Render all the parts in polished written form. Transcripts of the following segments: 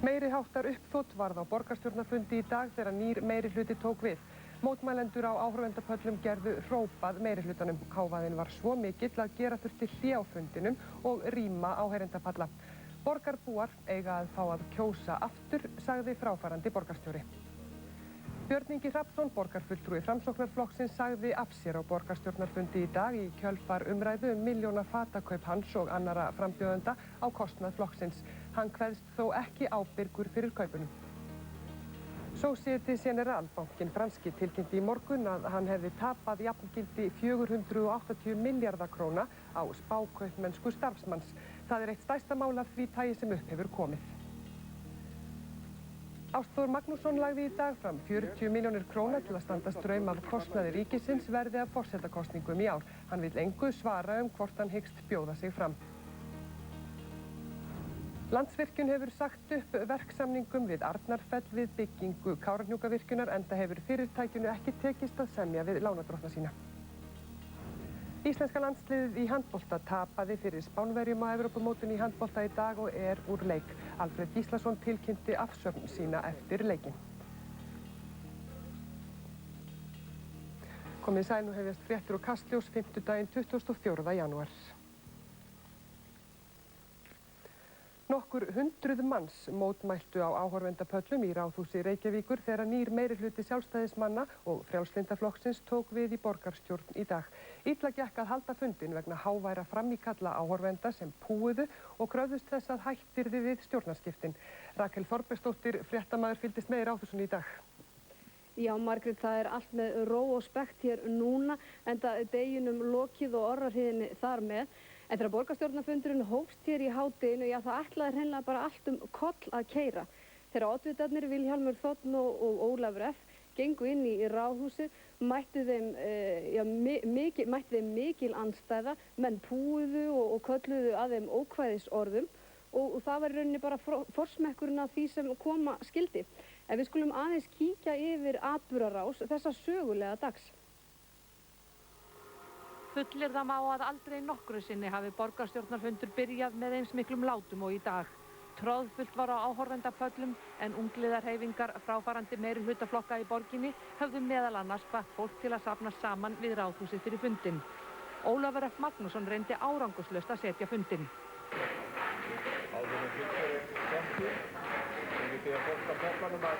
Meiriháttar uppþot varð á borgarstjórnarfundi í dag þegar nýr meirihluti tók við. Mótmælendur á áhorfendapöllum gerðu hrópað meirihlutanum. Hávaðinn var svo mikill að gera þurfti hlé á fundinum og rýma áheyrendapalla. Borgarbúar eiga að fá að kjósa aftur, sagði fráfarandi borgarstjóri. Björn Ingi Hrafnsson, borgarfulltrúi Framsóknarflokksins, sagði af sér á borgarstjórnarfundi í dag í kjölfar umræðu milljóna fatakaup hans og annarra frambjóðenda á kostnað flokksins. Hann kveðst þó ekki ábyrgur fyrir kaupunum. Société Générale, bankinn franski, tilkynnti í morgun að hann hefði tapað jafngildi 480 milljarða króna á spákaupmennsku starfsmanns. Það er eitt stærsta mál af því tagi sem upp hefur komið. Ástþór Magnússon lagði í dag fram 40 milljónir króna til að standa straum af kostnaði ríkisins verði af forsetakosningum í ár. Hann vill engu svara hvort hann hyggst bjóða sig fram. Landsvirkjun hefur sagt upp verksamningum við Arnarfell við byggingu Kárahnjúkavirkjunar enda hefur fyrirtækinu ekki tekist að semja við lánardrottna sína. Íslenska landsliðið í handbolta tapaði fyrir Spánverjum á Evrópumótinu í handbolta í dag og er úr leik. Alfred Gíslason tilkynnti afsögn sína eftir leikinn. Komið sæl, nú hefjast fréttir og Kastljós fimmtudaginn 24. janúar. Nokkur hundruð manns mótmæltu á áhorfendapöllum í Ráðhúsi Reykjavíkur þegar nýr meirihluti sjálfstæðismanna og Frjálslyndaflokksins tók við í borgarstjórn í dag. Illa gekk að halda fundinn vegna háværa framíkalla áhorfenda sem púuðu og kröfðust þess að hætt yrði við stjórnarskiptin. Rakel Þorbergsdóttir, fréttamaður, fylgdist með í Ráðhúsinu í dag. Já, Margrét, það er allt með ró og spekt hér núna, enda deginum lokið og orrahríðinni þar með. En þegar borgarstjórnarfundurinn hófst hér í hádeginu, já, það ætlaði hreinlega bara allt koll að keyra. Þegar oddvitarnir Vilhjálmur Þ. og Ólafur F. gengu inn í Ráðhúsið, mættu þeim mikil andstæða, menn púuðu og kölluðu að þeim ókvæðisorðum og það var í rauninni bara forsmekkurinn af því sem koma skildi. En við skulum aðeins kíkja yfir atburðarás þessa sögulega dags. Fullyrða má að aldrei nokkru sinni hafi borgarstjórnarfundur byrjað með eins miklum látum og í dag. Troðfullt var á áhorfendapöllum en ungliðarhreyfingar fráfarandi meirihlutaflokka í borginni höfðu meðal annars hvatt fólk til að safnast saman við Ráðhúsið fyrir fundinn. Ólafur F. Magnússon reyndi árangurslaust að setja fundinn. Áður en fundur er komið, við biðja fólk á pöllunum að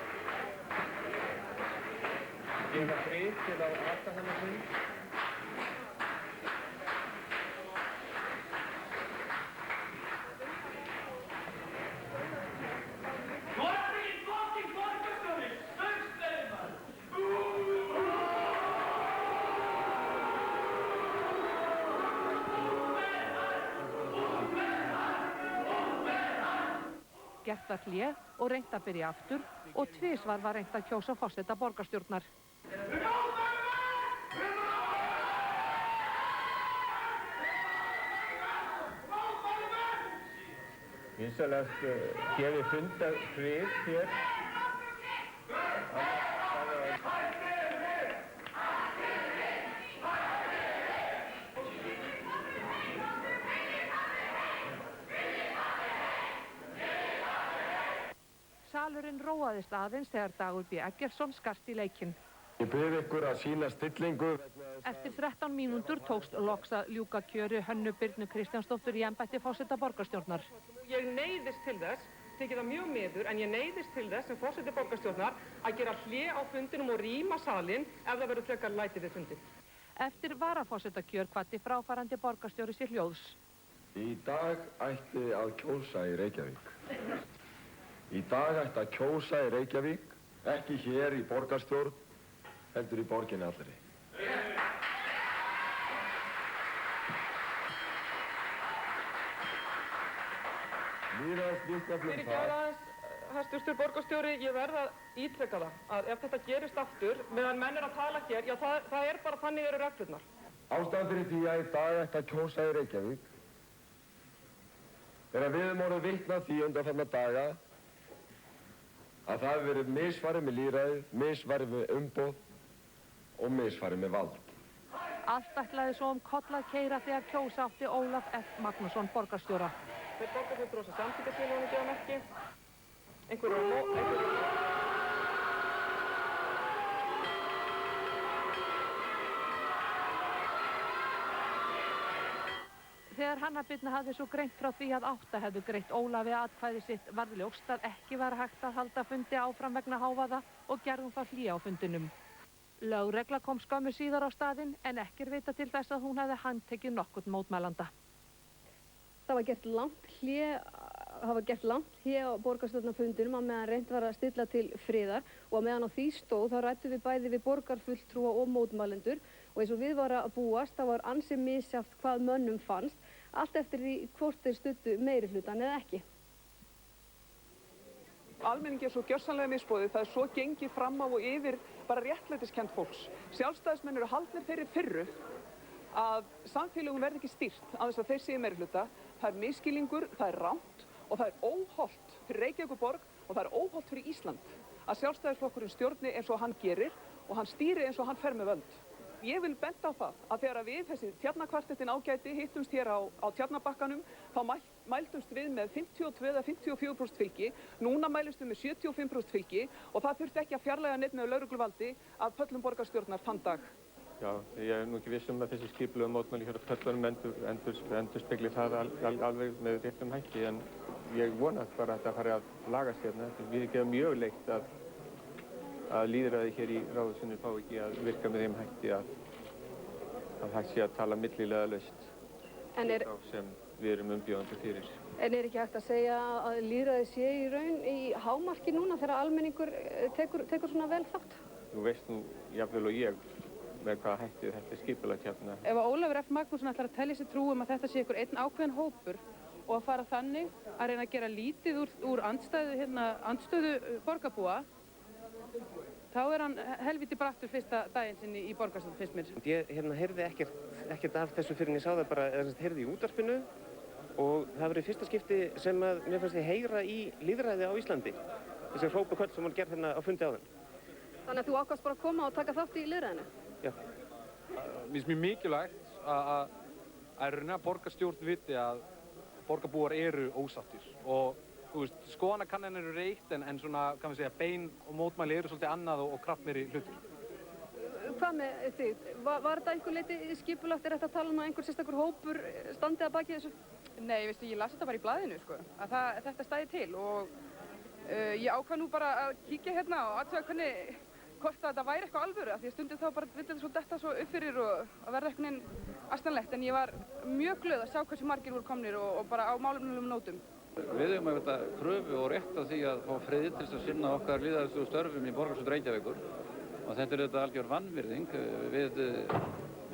gefa frið til að halda þennan fund. Gert var hlé og reynt að byrja aftur og tvisvar var reynt að kjósa forseta borgarstjórnar. Vinsamlegast gefið fundarfrið hér. Salurinn róaðist aðeins þegar Dagur B. Eggertsson skart í leikinn. Ég bið ykkur að sýna stillingu. Eftir 13 mínútur tókst loks að ljúka kjöri Hönnu Birnu Kristjánsdóttur í embætti forseta borgarstjórnar. Ég neyðist til þess, þykir það mjög miður, en ég neyðist til þess sem forseti borgarstjórnar að gera hlé á fundinum og rýma salinn ef það verður frekar læti við fundin. Eftir varaforsetakjör hvatti fráfarandi borgarstjóri sér hljóðs. Í dag ætti að kjósa í Reykjavík. Í dag ætti að kjósa í Reykjavík, ekki hér í borgarstjórn, heldur í borginni allri. Fyrirgefðu, hæstvirtur borgarstjóri, ég verð að ítreka það að ef þetta gerist aftur, meðan menn er að tala hér, já það er bara þannig eru reglurnar. Ástæðan fyrir því að í dag ætti að kjósa í Reykjavík er að við höfum orðið vitni að því undanfarna daga að það hefur verið misfarið með lýðræðið, misfarið með umboð og misfarið með vald. Allt ætlaði svo koll að keyra þegar kjósa átti Ólaf F. Magnússon borgarstjóra. Þeir borgarfulltrúar sem samþykkja tillöguna gefa merki. Þegar Hanna Birna hafði svo greint frá því að 8 hefðu greitt Ólafi atkvæði sitt varð ljóst að ekki var hægt að halda fundi áfram vegna hávaða og gerði hún þá hlé á fundinum. Lögregla kom skömmu síðar á staðinn en ekki er vitað til þess að hún hefði handtekið nokkurn mótmælanda. Það var gert langt hlé á borgarstjórnarfundinum á meðan reynt var að stilla til friðar og á meðan á því stóð þá ræddum við bæði við borgarfulltrúa og mótmælendur og eins og við var að búast þá var ansi misjafnt hvað mönnum fannst, allt eftir því hvort þeir studdu meirihlutann eða ekki. Almenningi er svo gjörsamlega misboðið, það er svo gengið fram á og yfir bara réttlætiskennd fólks. Sjálfstæðismenn eru haldnir þeirri firru að samfélögum verði ekki stýrt á þess að þeir séu meirihluta. Það er misskilningur, það er rangt og það er óhollt fyrir Reykjavíkurborg og það er óhollt fyrir Ísland að sjálfstæðisflokkurinn stjórni eins og hann gerir og hann stýri eins og hann fer með völd. Ég vil benda á það að þegar við þessi Tjarnarkvartettin ágæti hittumst hér á Tjarnarbakkanum þá mældumst við með 52 eða 54% fylgi, núna mælumst við með 75% fylgi og það þurfti ekki að fjarlæga neitt með lögregluvaldi af pöllum borgarstjórnar þann dag. Já, ég er nú ekki viss að þessi skipulegu mótmæli hér á pöllunum endurspegli það alveg með réttum hætti en ég vona bara að þetta fari að lagast hérna. Við gefum mjög leitt að lýðræði hér í ráðhúsinu fá ekki að virka með þeim hætti að hægt sé að tala millilega laust þá sem við erum umbjóðandi fyrir. En er ekki hægt að segja að lýðræði sé í raun í hámarki núna þegar almenningur tekur svona vel þátt? Þú veist nú jafnvel og ég með hvaða hætti þetta er skipulagt hérna. Ef að Ólafur F. Magnússon ætlar að telja sér trú að þetta sé einhver einn ákveðin hópur og að fara þannig að reyna að gera lítið úr andstöðu borgarbúa, þá er hann helviti brattur fyrsta daginn sinni í borgarstjórn, finnst mér. Ég heyrði ekkert af þessu fyrir en ég sá það bara, heyrði í útvarpinu og það verið fyrsta skipti sem að mér fannst ég heyra í lýðræði á Íslandi. Þessi hrópaköll sem hann gerði hérna á fundi áðan. Þannig að þú ákvaðst bara að koma og taka þátt í lýðræðinu? Já. Mér finnst mjög mikilvægt að borgarstjórn viti að borgarbúar eru ósáttir og skoðanakannanir eru reitt en svona, kann við segja, bein og mótmæli eru svolítið annað og kraftmeiri hlutur. Hvað með þig? Var þetta einhver leyti skipulagt? Er þetta að tala um að einhver sérstakur hópur standi að baki þessu? Nei, ég las þetta bara í blaðinu, að þetta stæði til og ég ákvað nú bara að kíkja hérna og athuga hvort þetta væri eitthvað alvöru, af því að stundum þá bara vildi þetta svo detta svo upp fyrir og verða eitthvað astanlegt, en ég var mjög glöð að sjá hversu margir voru komnir og bara á málefnulegum nótum. Við höfum auðvitað kröfu og rétt á því að fá frið til að sinna okkar lýðræðislegu störfum í borgarstjórn Reykjavíkur og þetta er auðvitað algjör vanvirðing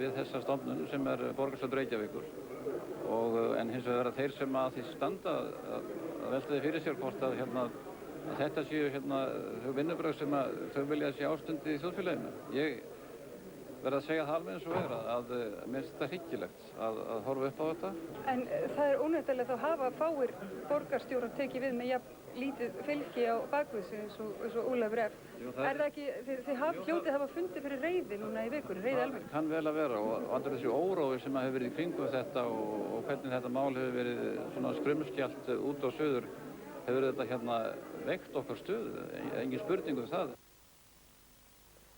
við þessa stofnun sem er borgarstjórn Reykjavíkur en hins vegar þeir sem að því standa að velta því fyrir sér hvort að þetta séu þau vinnubrögð sem þau vilja sé ástundi í þjóðfélaginu. Ég verð að segja það alveg eins og að mér finnst þetta hryggilegt að horfa upp á þetta. En það er óneitanlega þá hafa fáir borgarstjórar tekið við með jafn lítið fylgi á bakvið sig eins og Ólafur F. Er það ekki, þið hljótið hafa fundið fyrir reiði núna í vikunni, reiði almennt? Það kann vel að vera og allur þessi órói sem hefur verið í kringum þetta og hvernig þetta mál hefur verið svona skrumskjalt út á suður hefur þetta veikt okkar stöðu, engin spurning um það.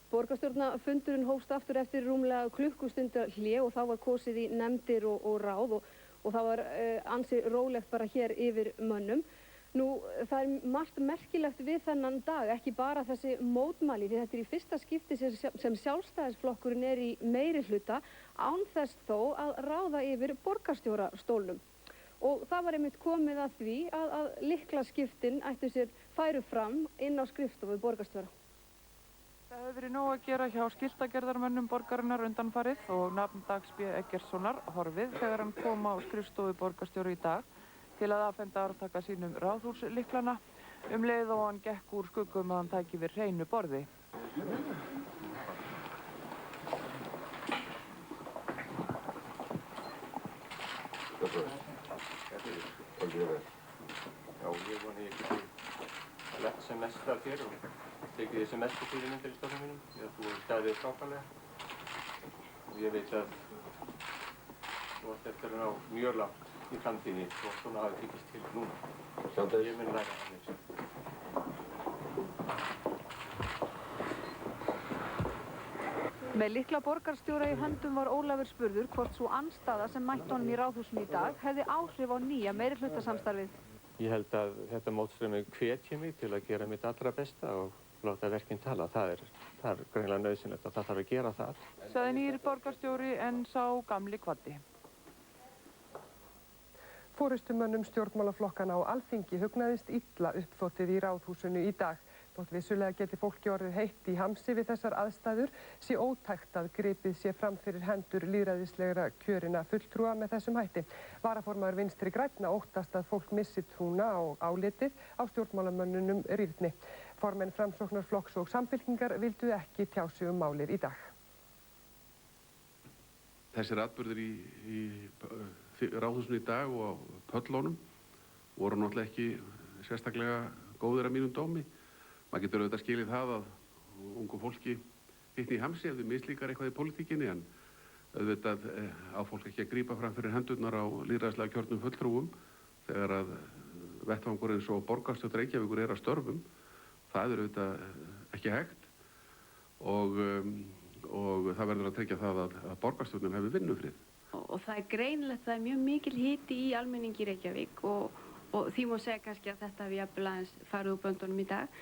Borgarstjórnarfundurinn hófst aftur eftir rúmlega klukkustundar hlé og þá var kosið í nefndir og ráð og það var ansi rólegt bara hér yfir mönnum. Nú, það er margt merkilegt við þennan dag, ekki bara þessi mótmæli, því þetta er í fyrsta skipti sem Sjálfstæðisflokkurinn er í meirihluta án þess þó að ráða yfir borgarstjórastólnum. Og það var einmitt komið að því að lyklaskiptin ættu sér færu fram inn á skrifstofu borgarstjóra. Það hefur verið nóg að gera hjá skiltagerðarmönnum borgarinnar undanfarið og nafn Dags B. Eggertssonar horfið þegar hann kom á skrifstofu borgarstjóra í dag til að afhenda arftaka sínum ráðhúslyklana leið og hann gekk úr skuggum að hann tæki við hreinu borði. Já, ég vona ég geti lett sem mest af þér og tekið þið sem mestu fyrirmyndir í stofnum mínum því að þú hefur staðið frábærlega og ég veit að þú átt eftir að ná mjög langt í framtíðinni og svona hafi tekist til núna. Ég mun læra það. Með lykla borgarstjóra í höndum var Ólafur spurður hvort sú andstaða sem mætti honum í Ráðhúsinu í dag hefði áhrif á nýja meirihlutasamstarfið. Ég held að þetta mótstreymi hvetji mig til að gera mitt allra besta og láta verkin tala. Það er greinilega nauðsynlegt að það þarf að gera það. Sagði nýr borgarstjóri en sá gamli kvaddi. Forystumönnum stjórnmálaflokkana á Alþingi hugnaðist illa uppþotið í Ráðhúsinu í dag. Þótt vissulega geti fólki orðið heitt í hamsi við þessar aðstæður, sé ótækt að gripið sé fram fyrir hendur lýðræðislegra kjörinna fulltrúa með þessum hætti. Varaformaður Vinstri grænna óttast að fólk missi trúna á álitið á stjórnmálamönnunum rýrni. Formenn Framsóknarflokks og Samfylkingar vildu ekki tjá sig málið í dag. Þessir atburðir í Ráðhúsinu í dag og á pöllunum voru náttúrulega ekki sérstaklega góðir að mínum dómi. Maður getur auðvitað skilið það að ungu fólki hitni í hamsi ef þau mislíkar eitthvað í pólitíkinni, en auðvitað á fólk ekki að grípa fram fyrir hendurnar á lýðræðislega kjörnum fulltrúum þegar að vettvangur eins og borgarstjórn Reykjavíkur er að störfum. Það er auðvitað ekki hægt og það verður að tryggja það að borgarstjórnin hefur vinnufrið. Og það er greinilegt, það er mjög mikil hiti í almenningi í Reykjavík og því má segja kannski að þetta hafi jafnvel aðeins farið úr böndunum í dag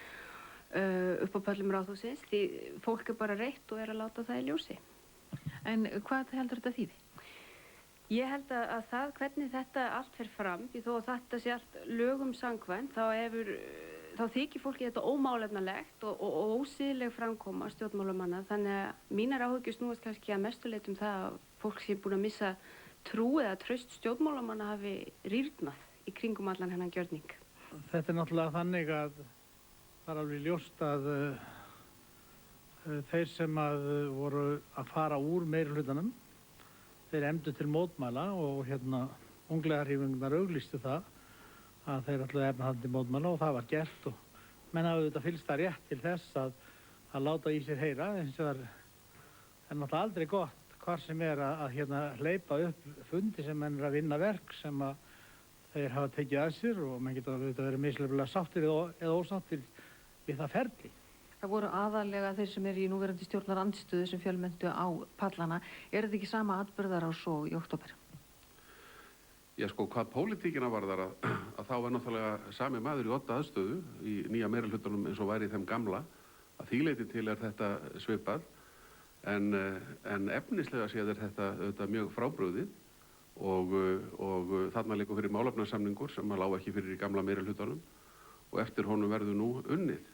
upp á pöllum Ráðhússins, því fólk er bara reitt og er að láta það í ljósi. En hvað heldur þetta þýði? Ég held að það hvernig þetta allt fer fram, því þó að þetta sé allt lögum samkvæmt, þá þykir fólki þetta ómálefnalegt og ósiðleg framkoma stjórnmálamanna, þannig að mínar áhyggjur snúast kannski að mestu leyti það að fólk sé búin að missa trú eða traust stjórnmálamanna hafi rýrnað í kringum allan hennan gjörning. Þetta er náttúrulega þannig að það er alveg ljóst að þeir sem voru að fara úr meirihlutanum, þeir efndu til mótmæla og unglingahreyfingarnar auglýstu það að þeir ætluðu að efna það til mótmæla og það var gert og menn hafði auðvitað fyllst það rétt til þess að láta í sér heyra, eins og það er náttúrulega aldrei gott hvar sem er að hleypa upp fundi sem menn er að vinna verk sem að þeir hafa tekið að sér og menn geta auðvitað verið misjafnlega sáttir eða ósáttir við það ferli. Það voru aðalega þeir sem eru í núverandi stjórnarandstöðu sem fjölmenntu á pallana. Er þetta ekki sama atburðarás og í október? Já, sko, hvað pólitíkina varðar að þá var náttúrulega sami maður í odda aðstöðu í nýja meirihlutanum eins og væri í þeim gamla. Að því leyti til er þetta svipað, en efnislega séð er þetta auðvitað mjög frábrugðið og þarna liggur fyrir málefnasamningur sem lá ekki fyrir í gamla meirihlutanum og eftir honum verður nú unnið.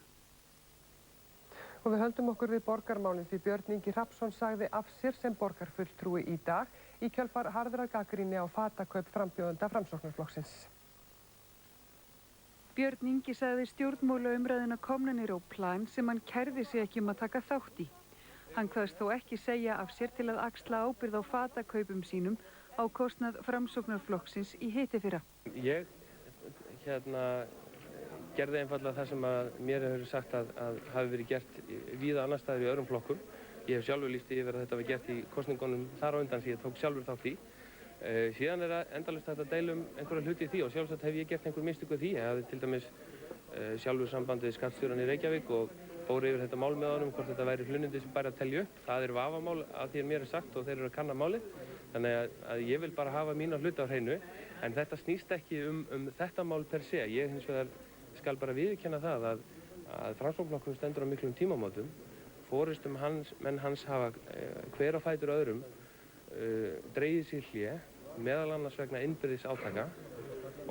Og við höldum okkur við borgarmálin því Björn Ingi Hrafnsson sagði af sér sem borgarfulltrúi í dag í kjölfar harðrar gagnrýni á fatakaup frambjóðenda Framsóknarflokksins. Björn Ingi sagði stjórnmálaumræðuna komna niður á plan sem hann kærði sig ekki að taka þátt í. Hann kvaðst þó ekki segja af sér til að axla ábyrgð á fatakaupum sínum á kostnað Framsóknarflokksins í hittifyrra. Ég gerði einfallega það sem mér hefur sagt að hafi verið gert víða annar staðar í öðrum flokkum. Ég hef sjálfur lýst yfir að þetta var gert í kosningunum þar á undan sem ég tók sjálfur þátt í. Síðan er endalaust hægt að deila einhverja hluti í því og sjálfsagt hef ég gert einhver mistök við því. Ég hafði til dæmis sjálfur samband við skattstjórann í Reykjavík og fór yfir þetta mál með honum hvort þetta væri hlunnindi sem bæri að telja upp. Það er vafamál að því mér er sagt og þeir eru að kanna málið. Þannig að ég vil bara hafa mína hluti á hreinu, en þetta snýst ekki þetta mál per se. Ég hins vegar skal bara viðurkenna það að Framsóknarflokkurinn stendur á miklum tímamótum. Menn hans hafa hver á fætur öðrum dregið sér hlé, meðal annars vegna innbyrðis átaka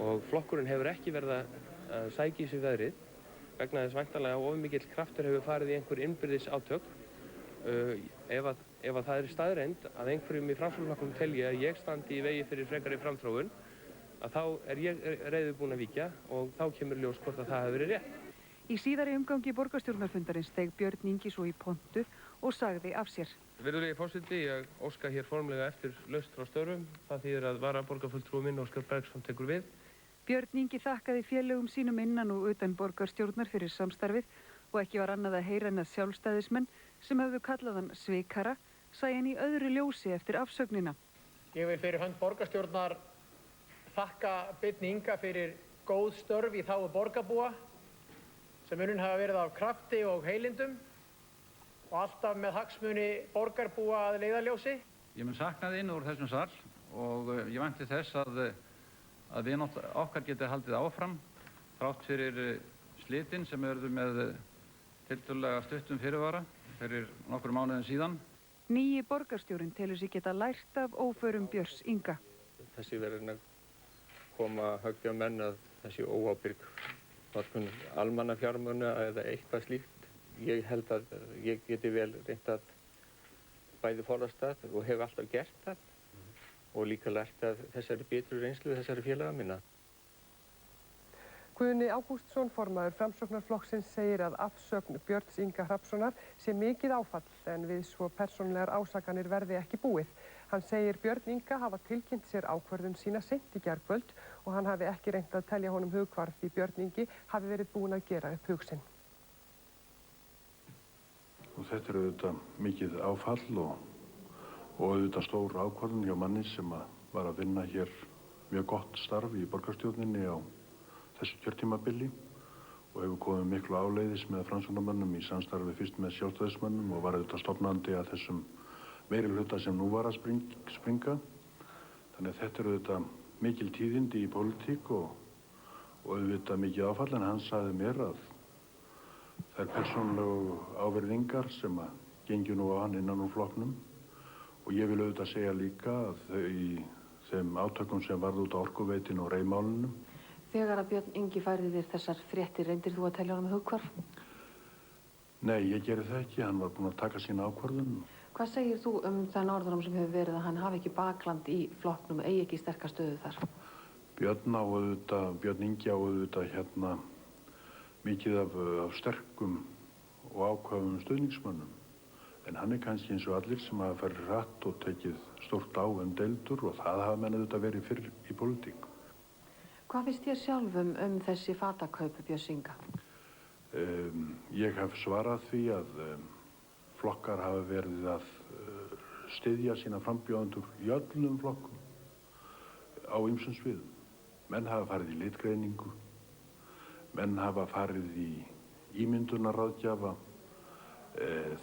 og flokkurinn hefur ekki verið að sækja í sig veðrið vegna þess væntanlega að of mikill kraftur hefur farið í einhver innbyrðis átök. Ef það er staðreynd að einhverjum í Framsóknarflokknum telji að ég standi í vegi fyrir frekari framþróun, að þá er ég reiðubúin að víkja og þá kemur ljós hvort að það hefur verið rétt. Í síðari umgangi borgarstjórnarfundarins steig Björn Ingi svo í pontu og sagði af sér. Virðulegi forseti, ég óska hér formlega eftir lausn frá störfum. Það þýðir að varaborgarfulltrúi minn Óskar Bergsson tekur við. Björn Ingi þakkaði félögum sínum innan og utan borgarstjórnar fyrir samstarfið og ekki var annað að heyra en að sjálfstæðismenn sem höfðu kallað hann svikara sæi hann í öðru ljósi eftir afsögnina. Ég vil fyrir hönd borgarstjórnar þakka Birni Inga fyrir góð störf í þágu borgarbúa sem unnin hafa verið af krafti og heilindum og alltaf með hagsmuni borgarbúa að leiðarljósi. Ég mun sakna þín úr þessum sal og ég vænti þess að vináttu okkar geti haldið áfram þrátt fyrir slitin sem urðu með tiltölulega stuttum fyrirvara fyrir nokkrum mánuðum síðan. Nýji borgarstjórinn telur sig geta lært af óförum Björns Inga. Þessi verður að koma að höggja menn að þessi óábyrg notkun almannafjármuna eða eitthvað slíkt. Ég held að ég geti vel reynt að bæði forðast það og hef alltaf gert það og líka lært af þessari betru reynslu þessari félaga minna. Guðni Ágústsson, formaður Framsóknarflokksins, segir að afsögn Björns Inga Hrafnssonar sé mikið áfall en við svo persónulegar ásakanir verði ekki búið. Hann segir Björn Inga hafa tilkynnt sér ákvörðun sína seint í gærkvöld og hann hafi ekki reynt að telja honum hughvarf því Björn Ingi hafi verið búinn að gera upp hug sinn. Og þetta auðvitað mikið áfall og auðvitað stór ákvörðun hjá manni sem var að vinna hér mjög gott starf í borgarstjórninni á þessu kjörtímabili og hefur komið miklu áleiðis með Framsóknarmönnum í samstarfi fyrst með Sjálfstæðismönnum og var auðvitað stofnandi að þessum meirihluta sem nú var að springa. Þannig að þetta auðvitað mikil tíðindi í pólitík og auðvitað mikið áfall en hann sagði mér að þær persónulegu ávirðingar sem gengu nú á hann innan úr flokknum og ég vil auðvitað segja líka að í þeim átökum sem varð út á Orkuveitinu og Reyðmálunum. Þegar að Björn Ingi færði þér þessar fréttir, reyndir þú að telja honum hughvarf? Nei, ég geri það ekki. Hann var búinn að taka sína ákvörðun. Hvað segir þú þann orðurum sem hefur verið að hann hafi ekki bakland í flokknum, eigi ekki sterka stöðu þar? Björn Ingi á auðvitað mikið af sterkum og ákvæðum stuðningsmönnum. En hann kannski eins og allir sem hafa farið hratt og tekið stórt á deildur og það hafa menn auðvitað verið fyrr í pólitík. Hvað finnst þér sjálfum þessi fatakaup Björns Inga? Ég hef svarað því að flokkar hafa verið að styðja sína frambjóðendur í öllum flokkum á ýmsum sviðum. Menn hafa farið í litgreiningu, menn hafa farið í ímyndunarráðgjafa.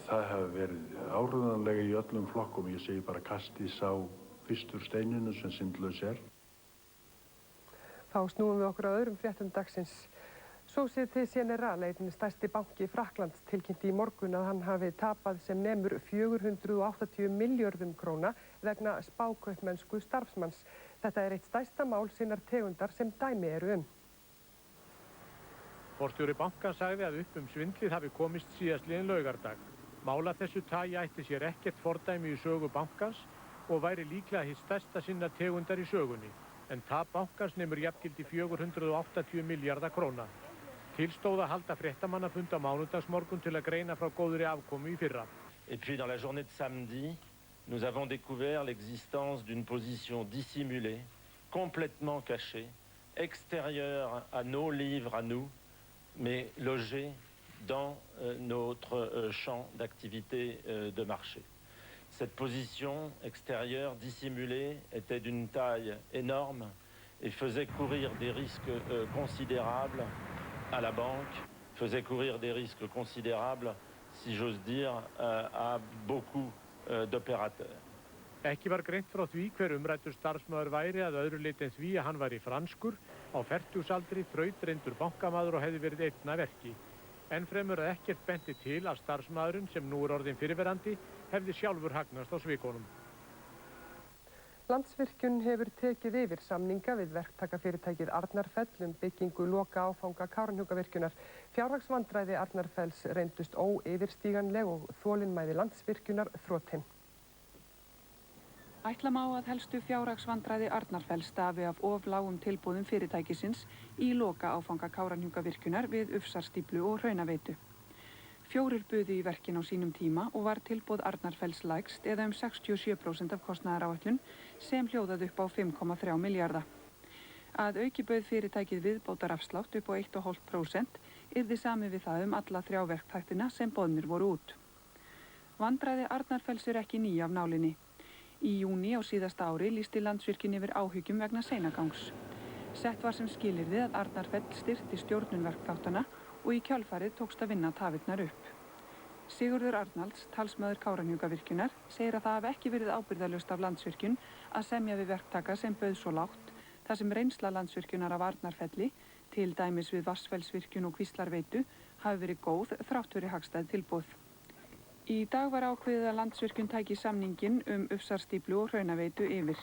Það hafa verið áreiðanlega í öllum flokkum. Ég segi bara kastið sá fyrstur steininu sem syndlaus er. Þá snúum við okkur á öðrum fréttum dagsins. Société Générale, einn stærsti banki Frakklands, tilkynnti í morgun að hann hafi tapað sem nemur 480 milljörðum króna vegna spákaupmennsku starfsmanns. Þetta er eitt stærsta mál sinnar tegundar sem dæmi eru Forstjóri bankans sagði að upp svindlið hafi komist síðastliðinn laugardag. Mál af þessu tagi ætti sér ekkert fordæmi í sögu bankans og væri líklega hið stærsta sinnar tegundar í sögunni. En tap bankans nemur jafngildi 480 milljarða króna. Til stóð að halda fréttamannafund á mánudagsmorgun til að greina frá góðri afkomu í fyrra. Et puis dans la journée de samedi, nous avons découvert l'existence d'une position dissimulée, complètement cachée, extérieure à nos livres, à nous, mais logée dans notre champ d'activité de marché. Cette position extérieure dissimulée était d'une taille énorme et faisait courir des risques considérables à la banque, faisait courir des risques considérables, si j'ose dire, à beaucoup d'opérateurs. Ekki var greint frá því hver umræddur starfsmaður væri að öðru leyti en því að hann væri franskur, á fertugsaldri, þrautreyndur bankamaður og hefði verið einn að verki. Ennfremur að ekkert benti til að starfsmaðurinn, sem nú orðinn fyrirverandi, hefði sjálfur hagnast á svikunum. Landsvirkjun hefur tekið yfir samninga við verktakafyrirtækið Arnarfell byggingu loka áfanga Kárahnjúkavirkjunar. Fjárhagsvandræði Arnarfells reyndust óyfirstíganleg og þolinmæði Landsvirkjunar þrotin. Ætla má að helstu fjárhagsvandræði Arnarfells stafi af of lágum tilboðum fyrirtækisins í loka áfanga Kárahnjúkavirkjunar við Ufsarstíflu og Hraunaveitu. 4 buðu í verkin á sínum tíma og var tilboð Arnarfells lægst eða 67% af kostnaðaráætlun sem hljóðað upp á 5,3 milljarða. Að auki bauð fyrirtækið viðbótarafslátt upp á 1,5% yrði sami við það alla 3 verktaktina sem boðnir voru út. Vandræði Arnarfells ekki ný af nálinni. Í júní á síðasta ári lýsti Landsvirkjun yfir áhyggjum vegna seinagangs. Sett var sem skilyrði að Arnarfell styrkti stjórnun verkþáttanna og í kjölfarið tókst að vinna tafirnar upp. Sigurður Arnalds, talsmaður Kárahnjúkavirkjunar, segir að það hafi ekki verið ábyrgðarlaust af Landsvirkjun að semja við verktaka sem bauð svo lágt, þar sem reynsla Landsvirkjunar af Arnarfelli, til dæmis við Vatnsfellsvirkjun og Kvíslarveitu, hafi verið góð þrátt fyrir hagstæð tilboð. Í dag var ákveðið að Landsvirkjun tæki samninginn Ufsarstíflu og Hraunaveitu yfir.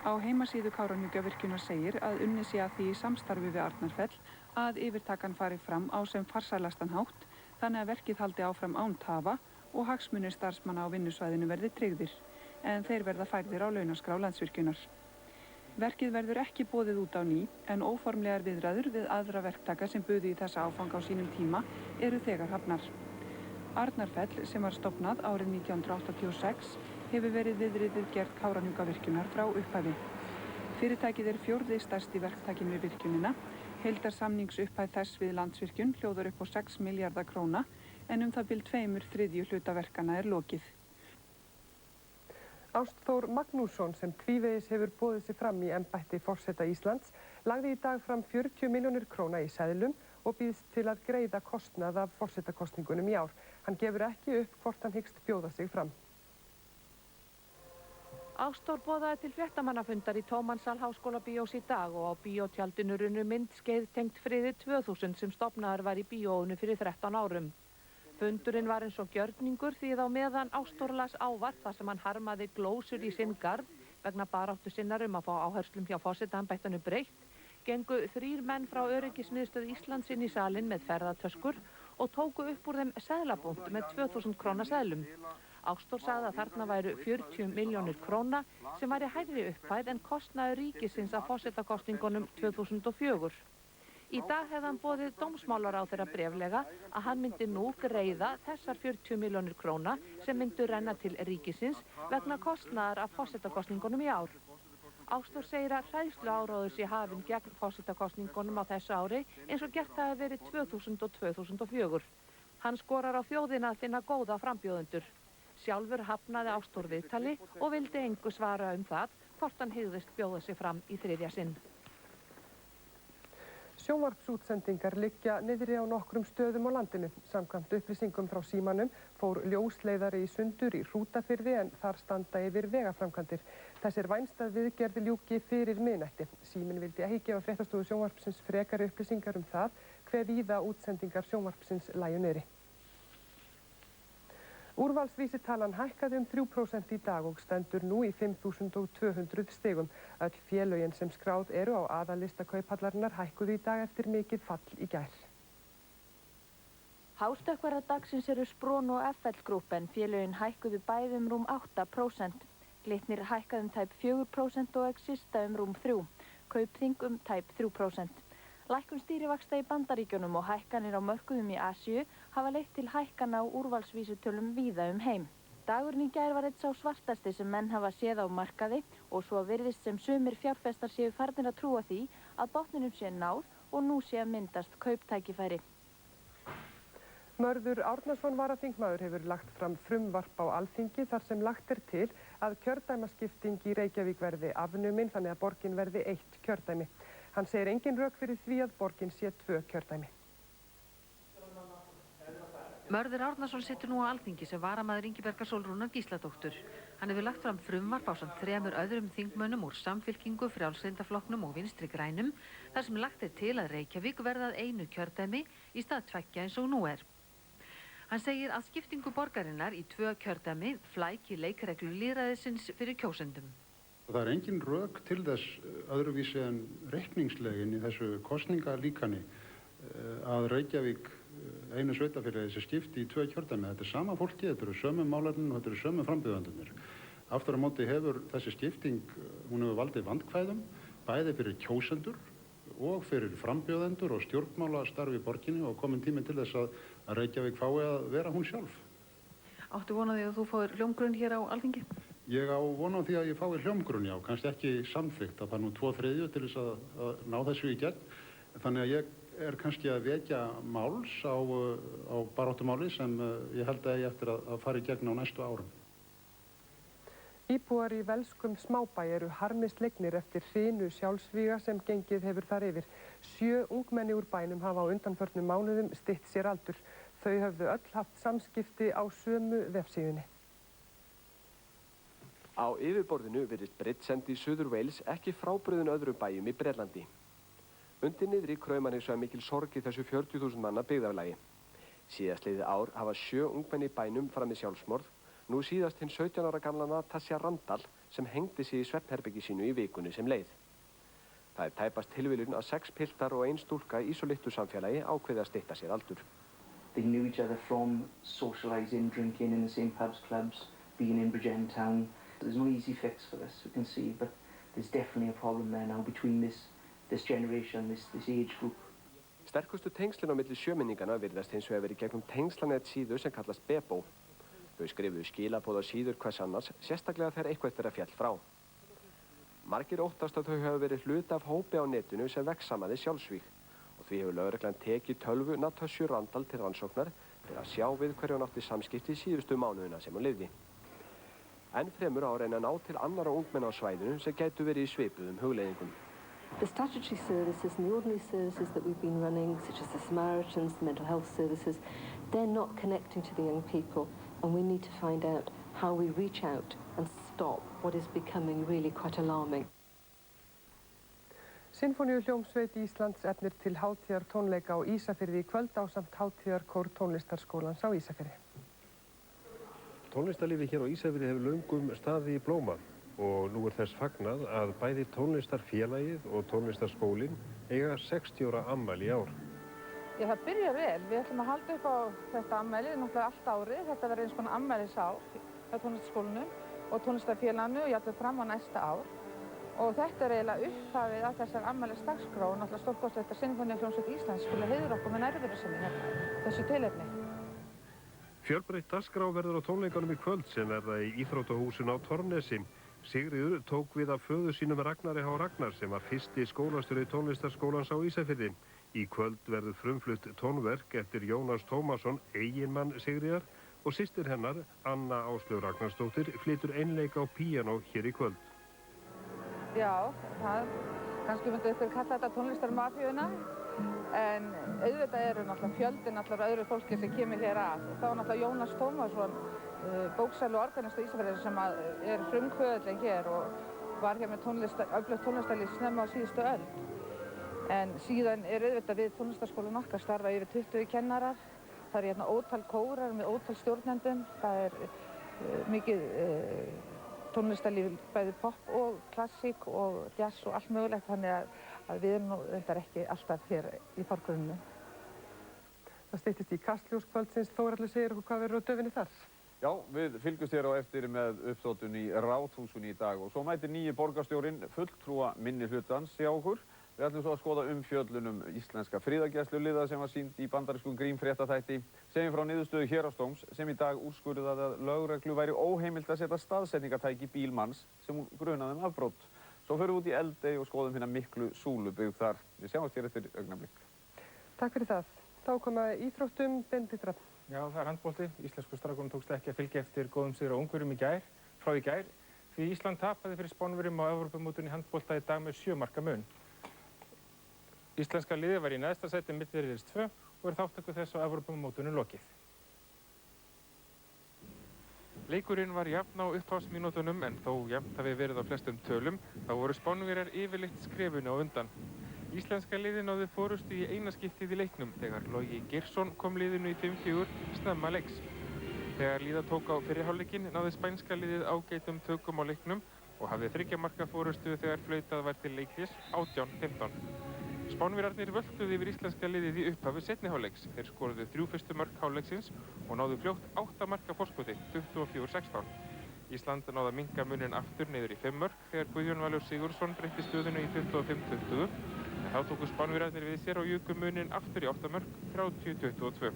Á heimasíðu Kárahnjúkavirkjunar segir að unnið sé að því í samstarfi við Arnarfell að yfirtakan fari fram á sem farsælastan hátt, þannig að verkið haldi áfram án tafa og hagsmunir starfsmanna á vinnusvæðinu verði tryggðir, en þeir verða færðir á launaskrá Landsvirkjunar. Verkið verður ekki boðið út á ný, en óformlegar viðræður við aðra verktaka sem buðu í þessa áfanga á sínum tíma eru þegar hafnar. Arnarfell, sem var stofnað árið 1986, hefur verið viðrið við gerð Kárahnjúkavirkjunar frá upphafi. Fyrirtækið er 4. stærsti verktakinn við virkjunina. Heildarsamningsupphæð þess við Landsvirkjun hljóðar upp á 6 milljarða króna, en það bil 2/3 hluta verkana er lokið. Ástþór Magnússon, sem tvívegis hefur boðið sig fram í embætti forseta Íslands, lagði í dag fram 40 milljónir króna í seðlum og býðst til að greiða kostnað af forsetakosningunum í ár. Hann gefur ekki upp hvort hann hyggst bjóða sig fram. Ástþór boðaði til fréttamannafundar í Tómannsal Háskólabíós í dag og á bíótjaldinu runnu myndskeið tengt Friði 2000 sem stofnaður var í bíóinu fyrir 13 árum. Fundurinn var eins og gjörningur því að á meðan Ástþór las ávarp þar sem hann harmaði glósur í sinn garð vegna baráttu sinnar að fá áherslum hjá forsetaembættinu breytt, gengu 3 menn frá Öryggismiðstöð Íslands inn í salinn með ferðatöskur og tóku upp úr þeim seðlabunt með 2000 króna seðlum. Ástþór sagði að þarna væru 40 milljónir króna sem væri hærri upphæð en kostnaður ríkisins af forsetakosningunum 2004. Í dag hefði hann boðið dómsmálaráðherra bréflega að hann myndi nú greiða þessar 40 milljónir króna sem myndu renna til ríkisins vegna kostnaðar af forsetakosningunum í ár. Ástþór segir að hræðsluáróður sé hafinn gegn forsetakosningunum á þessu ári eins og gert hafi verið 2000 og 2004. Hann skorar á þjóðina að finna góða frambjóðendur. Sjálfur hafnaði Ástþór viðtali og vildi engu svara það hvort hann hygðist bjóða sig fram í 3. sinn. Sjónvarpsútsendingar liggja niðri á nokkrum stöðum á landinu. Samkvæmt upplýsingum frá Símanum fór ljósleiðari í sundur í Hrútafirði en þar standa yfir vegaframkvæmdir. Þess er vænst að viðgerð ljúki fyrir miðnætti. Síminn vildi ekki gefa fréttastofu sjónvarpsins frekari upplýsingar það hve víða útsendingar sjónvarpsins lægju niðri. Úrvalsvísitalan hækkaði 3% í dag og stendur nú í 5.200 stigum. Öll félögin sem skráð eru á aðallista Kauphallarinnar hækkuðu í dag eftir mikið fall í gær. Hástökkvarar dagsins eru Spron og FL Group en félögin hækkuðu bæði rúm 8%. Glitnir hækkaði tæp 4% og Exista rúm 3%. Kaupþing tæp 3%. Lækkun stýrivaxta í Bandaríkjunum og hækkanir á mörkuðum í Asíu hafa leitt til hækkana á úrvalsvísitölum víða heim. Dagurinn í gær var einn sá svartasti sem menn hafa séð á markaði og svo virðist sem sumir fjárfestar séu farnir að trúa því að botninum sé náð og nú sé að myndast kauptækifæri. Mörður Árnason varaþingmaður hefur lagt fram frumvarp á Alþingi þar sem lagt til að kjördæmaskipting í Reykjavík verði afnumin þannig að borgin verði 1 kjördæmi. Hann segir engin rök fyrir því að borgin sé 2 kjördæmi. Mörður Árnason situr nú á Alþingi sem varamaður Ingibergar Sólrúnar Gísladóttur. Hann hefur lagt fram frumvarp ásamt 3 öðrum þingmönnum úr Samfylkingu, Frjálslyndaflokknum og Vinstri grænum þar sem lagt til að Reykjavík verði að 1 kjördæmi í stað 2 eins og nú er. Hann segir að skiptingu borgarinnar í 2 kjördæmi flæki leikreglu lýðræðisins fyrir kjósendum. Það er engin rök til þess öðruvísi en reikningslegin í þessu kosningalíkani að Reykjavík einu sveitafélagi sé skipti í 2 kjördæmi. Þetta er sama fólki, þetta eru sömu málefnin og þetta eru sömu frambjóðendurnir. Aftur á móti hefur þessi skipting, hún hefur valdið vandkvæðum, bæði fyrir kjósendur og fyrir frambjóðendur og stjórnmálastarf í borginni og komin tíminn til þess að Reykjavík fái að vera hún sjálf. Áttu von á því að þú fáir hljómgrunn hér á Alþingi? Ég á von á því að ég fái hljómgrunn, já, kannski ekki samþykkt, það er nú 2/3 til þess að ná þessu í gegn. Þannig að ég er kannski að vekja máls á baráttumáli sem ég held að ég eftir að fara í gegn á næstu árum. Íbúar í velskum smábæ eru harmislegnir eftir hrinu sjálfsvíga sem gengið hefur þar yfir. 7 ungmenni úr bænum hafa á undanförnum mánuðum stytt sér aldur. Þau höfðu öll haft samskipti á sömu vefsíðunni. Á yfirborðinu virðist Bridgend í Suður Wales ekki frábrugðin öðrum bæjum í Bretlandi. Undir niðri kraumar hins vegar mikil sorg í þessu 40.000 manna byggðarlagi. Síðastliðið ár hafa 7 ungmenni í bænum framið sjálfsmorð, nú síðast hinn 17 ára gamla Natasja Randall sem hengdi sig í svefnherbergi sínu í vikunni sem leið. Það tæpast tilviljun að 6 piltar og 1 stúlka í svo litlu samfélagi ákveði að stytta sér aldur. They knew each other from socialising, drinking in the same pubs, clubs, being in Bridgend town. There's no easy fix for this, we can see, but there's definitely a problem there now between this generation, this age group. Sterkustu tengslin á milli sjömenningana virðast hins vegar verið gegnum tengslanet síðu sem kallast Bebo. Þau skrifuðu skilaboð á síður hvers annars, sérstaklega þegar eitthvað þeirra féll frá. Margir óttast að þau hafa verið hluti af hópi á netinu sem vegsamaði sjálfsvíg og því hefur lögreglan tekið tölvu Natasju Randall til rannsóknar til að sjá við hverju hún átti samskipti síðustu mánuðina sem hún lifði. Enn fremur á að reyna að ná til annarra ungmenna á svæðinu sem gætu verið í svipuðum hugleiðingum. The statutory services and the ordinary services that we've been running, such as the Samaritans, the mental health services, they're not connecting to the young people, and we need to find out how we reach out and stop what is becoming really quite alarming. Sinfóníuhljómsveit Íslands efnir til hátíðartónleika á Ísafirði í kvöld ásamt hátíðarkór tónlistarskólans á Ísafirði. Tónlistarlífi hér á Ísafirði hefur löngum staðið í blóma. Og nú þess fagnað að bæði tónlistarfélagið og tónlistarskólinn eiga 60 ára afmæli í ár. Já, það byrjar vel. Við ætlum að halda upp á þetta afmæli, náttúrulega allt árið. Þetta verður eins konar afmælisár hjá tónlistarskólanum og tónlistarfélaginu og jafnvel fram á næsta ár. Og þetta eiginlega upphafið af þessar afmælisdagskrá og náttúrulega stórkostlegt að Sinfóníuhljómsveit Íslands skuli heiðra okkur með nærveru sinni hérna þessu tilefni. Fjölbreytt dagskrá verður á tónleikunum í kvöld sem verða í Íþróttahúsinu á Torfnesi. Sigríður tók við af föður sínum Ragnari H. Ragnar sem var fyrsti skólastjóri tónlistarskólans á Ísafirði. Í kvöld verður frumflutt tónverk eftir Jónas Tómasson, eiginmann Sigríðar, og systir hennar, Anna Áslaug Ragnarsdóttir, flytur einleika á píanó hér í kvöld. Já, kannski myndi ykkur kalla þetta tónlistarmafíuna, en auðvitað eru náttúrulega fjöldinn allar öðru fólki sem kemur hér að. Það var náttúrulega Jónas Tómasson, bóksali og organist á Ísafirði sem er frumkvöðullinn hér og var hér með öflugt tónlistarlíf snemma á síðustu öld. En síðan er auðvitað við tónlistarskólann okkar starfa yfir 20 kennarar. Það eru hérna ótal kórar með ótal stjórnendum. Það er mikið tónlistarlíf, bæði pop og klassík og jazz og allt mögulegt, þannig að við erum nú reyndar ekki alltaf hér í forgrunnu. Það styttist í Kastljós kvöldsins. Þórhallur segir okkur hvað verður á döfinni þar. Já, við fylgjumst hér á eftir með uppþóttun í Ráðhúsinu í dag og svo mætir nýji borgarstjórinn fulltrúa minnihlutans hjá okkur. Við ætlum svo að skoða umfjöllun íslenska friðargæsluliða sem var sýnd í bandarískum Grím-fréttaþætti, segjum frá niðurstöðu héraðsdóms sem í dag úrskurðaði að lögreglu væri óheimilt að setja staðsetningartæki í bíl manns sem hún grunaði afbrot. Svo förum við út í Eldey og skoðum hérna miklu súlubyggð þar. Við sjáumst hér eftir augnablik. Takk fyrir það. Þá koma íþróttum Benedikt Rafn. Já, það er handbolti. Íslensku strákunum tókst ekki að fylgja eftir góðum sigur á Ungverjum frá í gær, því Ísland tapaði fyrir Spánverjum á Evrópumótinu í handbolta í dag með 7 marka mun. Íslenska liðið var í neðsta sæti milli riðils 2 og er þátttaka þess á Evrópumótinu lokið. Leikurinn var jafn á upphafsmínútunum en þó jafnt hafi verið á flestum tölum, þá voru Spánverjar yfirleitt skrefinu á undan. Íslenska liðið náði forystu í eina skiptið í leiknum þegar Logi Geirsson kom liðinu í 5-4 snemma leiks. Þegar líða tók á fyrri hálfleikinn náði spænska liðið ágætum tökum á leiknum og hafði 3 marka forystu þegar flautað var til leikhlés 18-15. Spánverjarnir völtuðu yfir íslenska liðið í upphafi seinni hálfleiks. Þeir skoruðu 3 fyrstu mörk hálfleiksins og náðu fljótt 8 marka forskoti, 24-16. Ísland náði að minnka munin aftur niður í 5 mörk þegar Guðjón Valur Sigurðsson breytti stöðunu í 25-20. En þá tóku Spánverjarnir við sér og juku munin aftur í 8 mörk, 30-22.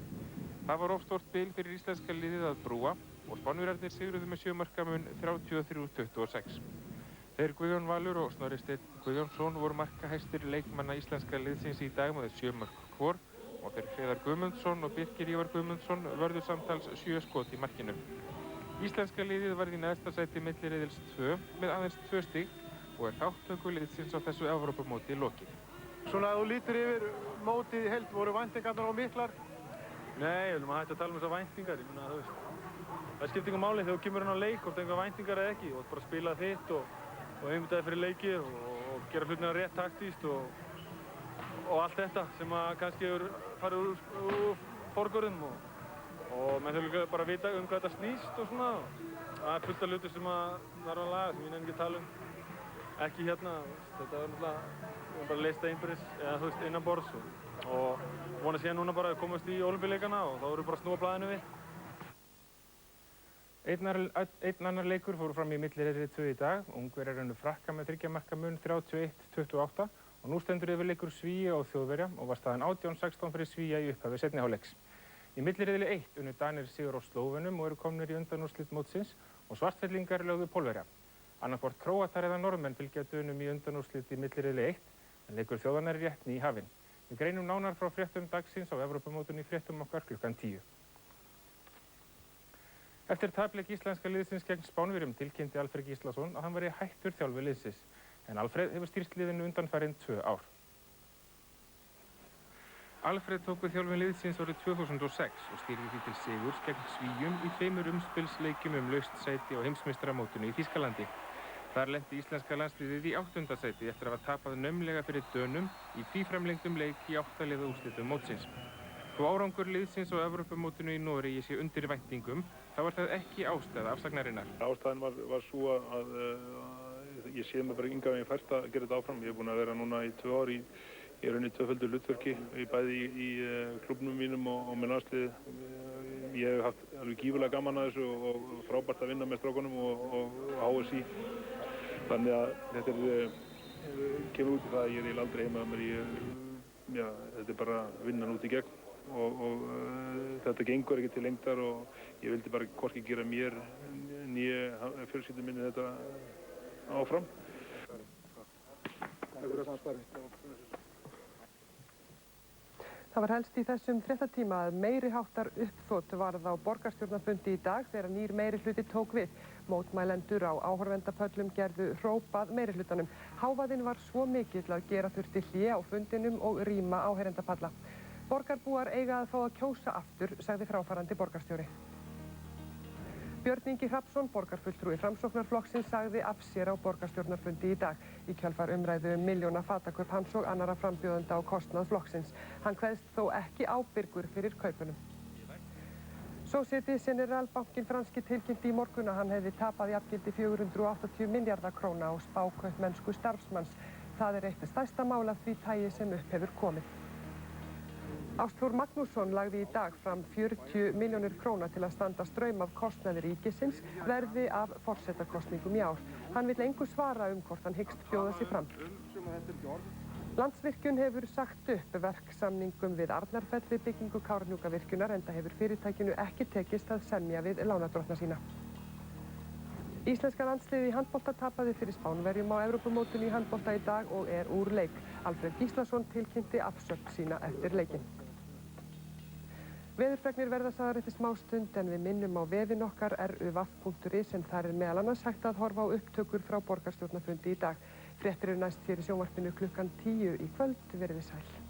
Það var of stórt bil fyrir íslenska liðið að brúa og Spánverjarnir sigruðu með 7 marka mun 33-26. Þeir Guðjón Valur og Snorri Steinn Guðjónsson voru markahæstir leikmanna íslenska liðsins í dag með 7 mörk hvor og þeir Hreiðar Guðmundsson og Birkir Ívar Guðmundsson vörðu samtals 7 skot í markinu. Íslenska liðið varð í neðsta sæti milli riðils 2 með aðeins 2 stig og er þátttöku liðsins á þessu Evrópumóti lokið. Svona að þú lítur yfir mótið í heild, voru væntingarnar of miklar? Nei, við viljum að hætta að tala um þessar væntingar. Ég meina, þú veist, það skiptir engu máli þegar þú kemur inn á leik, hvort enga væntingar eða ekki. Þú ert bara að spila þitt og einbetta þig fyrir leiki og gera hlutina rétt taktískt og allt þetta sem að kannski hefur farið úr forgörðum og menn þurfa bara að vita hvað þetta snýst og svona. Það er fullt af hluti sem að þarf að laga, sem ég nefnir ekki að tala um. Ekki hérna, þetta er náttúrulega bara leyst einbyrðis eða þú veist innanborðs og vona síðan núna bara að komast í Ólympíuleikana og þá verður bara að snúa blaðinu við. Einn annar leikur fór fram í milliriðli 2 í dag. Ungverjar unnu Frakka með 3 marka mun 31-28 og nú stendur yfir leikur Svía og Þjóðverja og var staðan 18-16 fyrir Svía í upphafi seinni hálfleiks. Í milliriðli 1 unnu Danir sigur á Slóvenum og eru komnir í undanúrslit mótsins og Svartfellingar lögðu Pólverja. Annarkvort Króatar eða Norðmenn fylgja Dönum í undanúrslit í milliriðli 1 en leikur þjóðanna er rétt í hafinn. Við greinum nánar frá fréttum dagsins á Evrópumótinu í fréttum okkar klukkan 10. Eftir tapleik íslenska liðsins gegn Spánverjum tilkynnti Alfred Gíslason að hann væri hættur þjálfi liðsins, en Alfred hefur stýrt liðinu undanfarin 2 ár. Alfred tók við þjálfun liðsins árið 2006 og stýrði því til sigurs gegn Svíum í 2 umspilsleikjum laust sæti á heimsmeistaramótinu í Þýskalandi. Þar lenti íslenska landsliðið í 8. sæti eftir að hafa tapað naumlega fyrir Dönum í tvíframlengdum leik í 8 liða úrslitum mótsins. Þó árangur liðsins á Evrópumótinu í Noregi sé undir væntingum, þá var það ekki ástæða afsagnarinnar. Ástæðan var svo að ég sé mig bara engan veginn fært að gera þetta áfram. Ég er búinn að vera núna í 2 ár í rauninni tvöföldu hlutverki, bæði í klúbbnum mínum og með landsliði. Ég hef haft alveg gífurlega gaman að þessu og frábært að vinna með strákunum og HSI. Þannig að þetta kemur út í það að ég er aldrei heima með mér. Þetta er bara vinnan út í gegn og þetta gengur ekki til lengdar og ég vildi bara hvorki gera mér nýja fjölskyldu minni þetta áfram. Það var helst í þessum fréttatíma að meiriháttar uppþot varð á borgarstjórnarfundi í dag þegar nýr meirihluti tók við. Mótmælendur á áhorfendapöllum gerðu hróp að meirihlutanum. Hávaðinn var svo mikill að gera þurfti hlé á fundinum og rýma áheyrendapalla. Borgarbúar eiga að fá að kjósa aftur, sagði fráfarandi borgarstjóri. Björn Ingi Hrafnsson, borgarfulltrúi Framsóknarflokksins, sagði af sér á borgarstjórnarfundi í dag í kjölfar umræðu milljóna fatakaup hans og annarra frambjóðenda á kostnað flokksins. Hann kveðst þó ekki ábyrgur fyrir kaupunum. Société Générale bankinn franski tilkynnti í morgun að hann hefði tapað jafngildi 480 milljarða króna á spákaupmennsku starfsmanns. Það er eitt stærsta mál af því tagi sem upp hefur komið. Ástþór Magnússon lagði í dag fram 40 milljónir króna til að standa straum af kostnaði ríkisins verði af forsetakosningum í ár. Hann vill engu svara hvort hann hyggst bjóða sig fram. Landsvirkjun hefur sagt upp verksamningum við Arnarfell við byggingu Kárahnjúkavirkjunar enda hefur fyrirtækinu ekki tekist að semja við lánardrottna sína. Íslenska landsliðið í handbolta tapaði fyrir Spánverjum á Evrópumótinu í handbolta í dag og er úr leik. Alfred Gíslason tilkynnti afsögn sína eftir leikinn. Veðurfregnir verða sagðar eftir smástund en við minnum á vefinn okkar ruv.is en þar er meðal annars hægt að horfa á upptökur frá borgarstjórnarfundi í dag. Fréttir eru næst hér í sjónvarpinu klukkan 10 í kvöld. Verið sæl.